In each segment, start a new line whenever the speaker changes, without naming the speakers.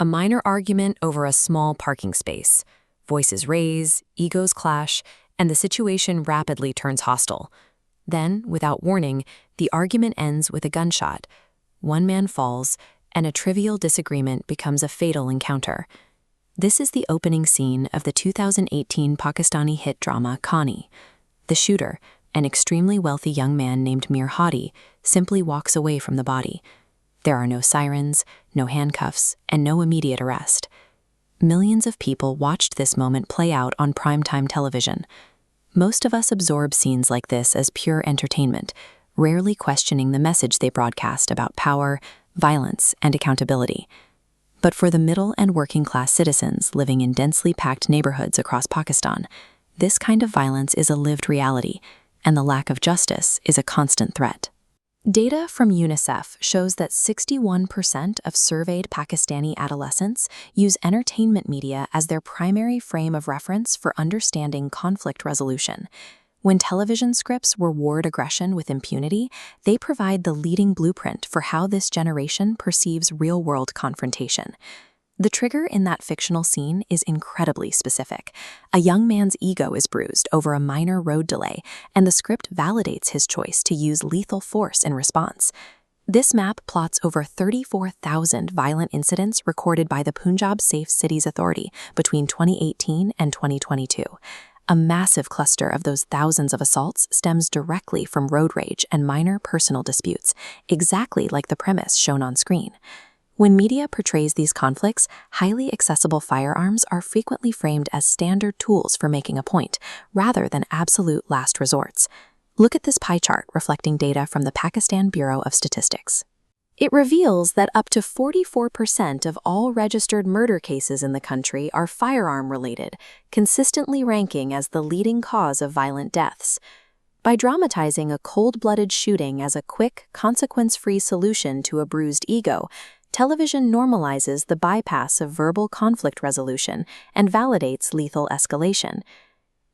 A minor argument over a small parking space. Voices raise, egos clash, and the situation rapidly turns hostile. Then, without warning, the argument ends with a gunshot. One man falls, and a trivial disagreement becomes a fatal encounter. This is the opening scene of the 2018 Pakistani hit drama Kani. The shooter, an extremely wealthy young man named Mir Hadi, simply walks away from the body. There are no sirens, no handcuffs, and no immediate arrest. Millions of people watched this moment play out on primetime television. Most of us absorb scenes like this as pure entertainment, rarely questioning the message they broadcast about power, violence, and accountability. But for the middle and working-class citizens living in densely packed neighborhoods across Pakistan, this kind of violence is a lived reality, and the lack of justice is a constant threat. Data from UNICEF shows that 61% of surveyed Pakistani adolescents use entertainment media as their primary frame of reference for understanding conflict resolution. When television scripts reward aggression with impunity, they provide the leading blueprint for how this generation perceives real-world confrontation. The trigger in that fictional scene is incredibly specific. A young man's ego is bruised over a minor road delay, and the script validates his choice to use lethal force in response. This map plots over 34,000 violent incidents recorded by the Punjab Safe Cities Authority between 2018 and 2022. A massive cluster of those thousands of assaults stems directly from road rage and minor personal disputes, exactly like the premise shown on screen. When media portrays these conflicts, highly accessible firearms are frequently framed as standard tools for making a point, rather than absolute last resorts. Look at this pie chart reflecting data from the Pakistan Bureau of Statistics. It reveals that up to 44% of all registered murder cases in the country are firearm-related, consistently ranking as the leading cause of violent deaths. By dramatizing a cold-blooded shooting as a quick, consequence-free solution to a bruised ego, television normalizes the bypass of verbal conflict resolution and validates lethal escalation.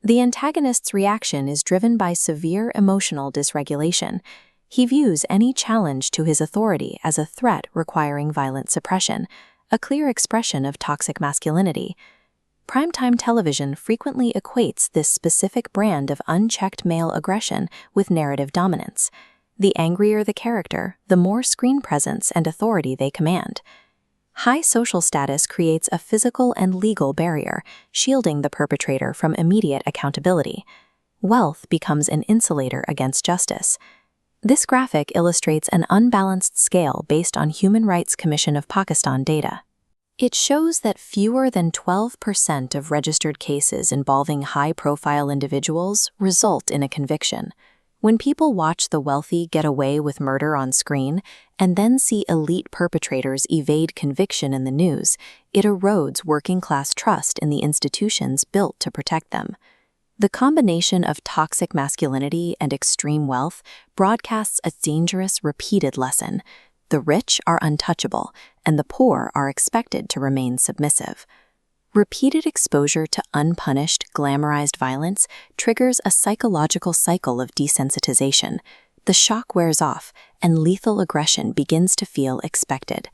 The antagonist's reaction is driven by severe emotional dysregulation. He views any challenge to his authority as a threat requiring violent suppression, a clear expression of toxic masculinity. Primetime television frequently equates this specific brand of unchecked male aggression with narrative dominance. The angrier the character, the more screen presence and authority they command. High social status creates a physical and legal barrier, shielding the perpetrator from immediate accountability. Wealth becomes an insulator against justice. This graphic illustrates an unbalanced scale based on Human Rights Commission of Pakistan data. It shows that fewer than 12% of registered cases involving high-profile individuals result in a conviction. When people watch the wealthy get away with murder on screen and then see elite perpetrators evade conviction in the news, it erodes working-class trust in the institutions built to protect them. The combination of toxic masculinity and extreme wealth broadcasts a dangerous, repeated lesson. The rich are untouchable, and the poor are expected to remain submissive. Repeated exposure to unpunished, glamorized violence triggers a psychological cycle of desensitization. The shock wears off, and lethal aggression begins to feel expected.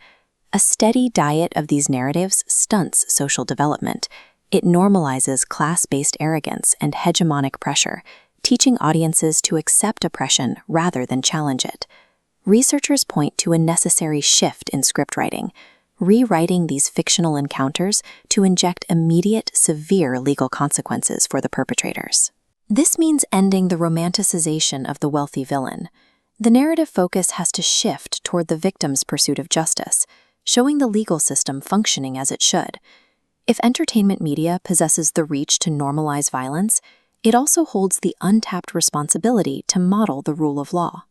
A steady diet of these narratives stunts social development. It normalizes class-based arrogance and hegemonic pressure, teaching audiences to accept oppression rather than challenge it. Researchers point to a necessary shift in scriptwriting, rewriting these fictional encounters to inject immediate, severe legal consequences for the perpetrators. This means ending the romanticization of the wealthy villain. The narrative focus has to shift toward the victim's pursuit of justice, showing the legal system functioning as it should. If entertainment media possesses the reach to normalize violence, it also holds the untapped responsibility to model the rule of law.